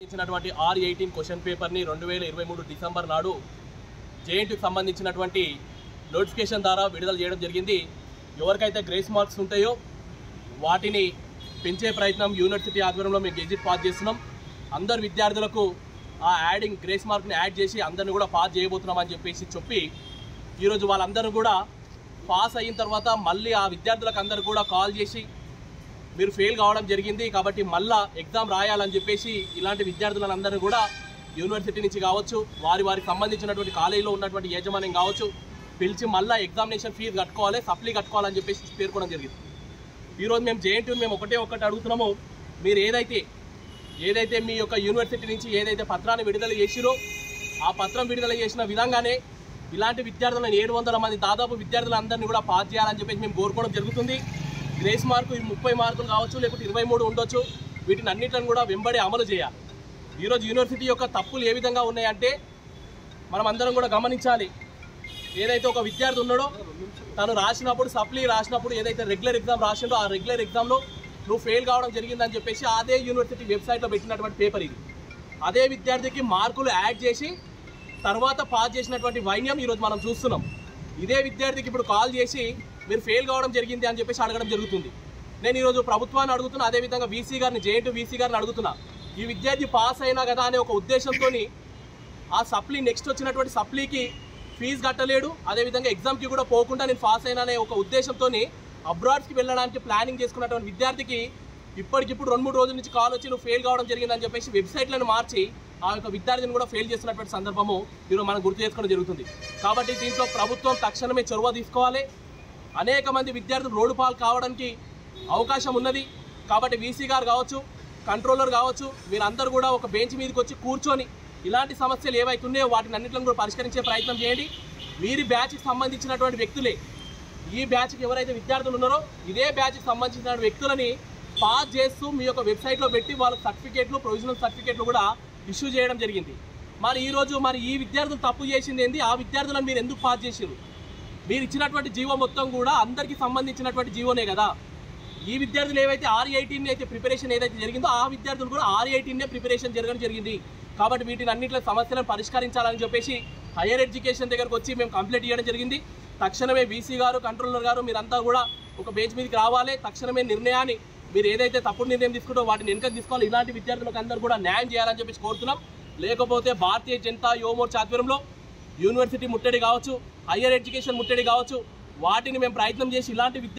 ఇచ్చినటువంటి R18 question పేపర్ని 2023 December నాడు జేఎన్టీకి సంబంధించినటువంటి నోటిఫికేషన్ ద్వారా విడుదల చేయడం జరిగింది. ఎవరికైతే గ్రేస్ మార్క్స్ ఉంటాయో వాటిని పెంచే ప్రయత్నం యూనివర్సిటీ ఆధ్వర్యంలో మేము గెజిట్ పాస్ చేస్తున్నాం. అందరు విద్యార్థులకు ఆ యాడింగ్ గ్రేస్ మార్క్ని యాడ్ చేసి అందరిని కూడా పాస్ చేయబోతున్నామని చెప్పి ఈరోజు వాళ్ళందరూ కూడా పాస్ అయిన తర్వాత మళ్ళీ ఆ విద్యార్థులకు అందరూ కూడా కాల్ చేసి మీరు ఫెయిల్ కావడం జరిగింది కాబట్టి మళ్ళీ ఎగ్జామ్ రాయాలని చెప్పేసి ఇలాంటి విద్యార్థులందరూ కూడా యూనివర్సిటీ నుంచి కావచ్చు వారికి సంబంధించినటువంటి కాలేజీలో ఉన్నటువంటి యాజమాన్యం కావచ్చు పిలిచి మళ్ళీ ఎగ్జామినేషన్ ఫీజు కట్టుకోవాలి, సప్లీ కట్టుకోవాలని చెప్పేసి పేర్కొనడం జరిగింది. ఈరోజు మేము జేఎన్టీని మేము ఒకటి అడుగుతున్నాము, మీరు ఏదైతే మీ యొక్క యూనివర్సిటీ నుంచి ఏదైతే పత్రాన్ని విడుదల చేసిరో ఆ పత్రం విడుదల చేసిన విధంగానే ఇలాంటి విద్యార్థులను 700 మంది దాదాపు విద్యార్థులందరినీ కూడా పాస్ చేయాలని చెప్పేసి మేము కోరుకోవడం జరుగుతుంది. గ్రేస్ మార్కు 30 మార్కులు కావచ్చు, లేకపోతే 23 ఉండొచ్చు, వీటిని అన్నింటిని కూడా వెంబడి అమలు చేయాలి. ఈరోజు యూనివర్సిటీ యొక్క తప్పులు ఏ విధంగా ఉన్నాయంటే మనం అందరం కూడా గమనించాలి. ఏదైతే ఒక విద్యార్థి ఉన్నాడో తను రాసినప్పుడు సప్లీ రాసినప్పుడు ఏదైతే రెగ్యులర్ ఎగ్జామ్ రాసిండో ఆ రెగ్యులర్ ఎగ్జామ్లో నువ్వు ఫెయిల్ కావడం జరిగిందని చెప్పేసి అదే యూనివర్సిటీ వెబ్సైట్లో పెట్టినటువంటి పేపర్ ఇది. అదే విద్యార్థికి మార్కులు యాడ్ చేసి తర్వాత పాస్ చేసినటువంటి వైన్యం ఈరోజు మనం చూస్తున్నాం. ఇదే విద్యార్థికి ఇప్పుడు కాల్ చేసి మీరు ఫెయిల్ కావడం జరిగింది అని చెప్పేసి అడగడం జరుగుతుంది. నేను ఈరోజు ప్రభుత్వాన్ని అడుగుతున్నా, అదేవిధంగా వీసీ గారిని జేఎన్టీ వీసీ గారిని అడుగుతున్నా, ఈ విద్యార్థి పాస్ అయినా కదా అనే ఒక ఉద్దేశంతో ఆ సప్లీ నెక్స్ట్ వచ్చినటువంటి సప్లీకి ఫీజు కట్టలేడు, అదేవిధంగా ఎగ్జామ్కి కూడా పోకుండా నేను పాస్ అయినా అనే ఒక ఉద్దేశంతో అబ్రాడ్స్కి వెళ్ళడానికి ప్లానింగ్ చేసుకున్నటువంటి విద్యార్థికి ఇప్పటికిప్పుడు 2-3 రోజుల నుంచి కాల్ వచ్చి నువ్వు ఫెయిల్ కావడం జరిగిందని చెప్పేసి వెబ్సైట్లను మార్చి ఆ యొక్క విద్యార్థిని కూడా ఫెయిల్ చేస్తున్నటువంటి సందర్భము ఈరోజు మనం గుర్తు చేసుకోవడం జరుగుతుంది. కాబట్టి దీంట్లో ప్రభుత్వం తక్షణమే చొరవ తీసుకోవాలి. అనేక మంది విద్యార్థులు రోడ్డు పాలు కావడానికి అవకాశం ఉన్నది. కాబట్టి వీసీ గారు కావచ్చు, కంట్రోలర్ కావచ్చు, మీరందరూ కూడా ఒక బెంచ్ మీదకి వచ్చి కూర్చొని ఇలాంటి సమస్యలు ఏవైతే ఉన్నాయో వాటిని అన్నింటిని కూడా పరిష్కరించే ప్రయత్నం చేయండి. వీరి బ్యాచ్కి సంబంధించినటువంటి వ్యక్తులే, ఈ బ్యాచ్కి ఎవరైతే విద్యార్థులు ఉన్నారో ఇదే బ్యాచ్కి సంబంధించిన వ్యక్తులని పాస్ చేస్తూ మీ యొక్క వెబ్సైట్లో పెట్టి వాళ్ళకి సర్టిఫికేట్లు, ప్రొవిజనల్ సర్టిఫికేట్లు కూడా ఇష్యూ చేయడం జరిగింది. ఈరోజు ఈ విద్యార్థులు తప్పు చేసింది ఏంది, ఆ విద్యార్థులను మీరు ఎందుకు పాస్ చేసారు? మీరు ఇచ్చినటువంటి జీవో మొత్తం కూడా అందరికీ సంబంధించినటువంటి జీవోనే కదా. ఈ విద్యార్థులు ఏవైతే R18 అయితే ప్రిపరేషన్ ఏదైతే జరిగిందో ఆ విద్యార్థులు కూడా R18 ప్రిపరేషన్ జరగడం జరిగింది. కాబట్టి వీటిని అన్నింటిలో సమస్యలను పరిష్కరించాలని చెప్పేసి హైయర్ ఎడ్యుకేషన్ దగ్గరకు వచ్చి మేము కంప్లైంట్ చేయడం జరిగింది. తక్షణమే వీసీ గారు, కంట్రోలర్ గారు మీరంతా కూడా ఒక బెంచ్ మీదకి రావాలి. తక్షణమే నిర్ణయాన్ని మీరు ఏదైతే తప్పుడు నిర్ణయం తీసుకుంటో వాటిని వెనకకు తీసుకోవాలి. ఇలాంటి విద్యార్థులకు అందరూ కూడా న్యాయం చేయాలని చెప్పేసి కోరుతున్నాం. లేకపోతే భారతీయ జనతా యువ మోర్చా ఆధ్వర్యంలో యూనివర్సిటీ ముట్టడి కావచ్చు, హైయర్ ఎడ్యుకేషన్ ముట్టడి కావచ్చు, వాటిని మేము ప్రయత్నం చేసి ఇలాంటి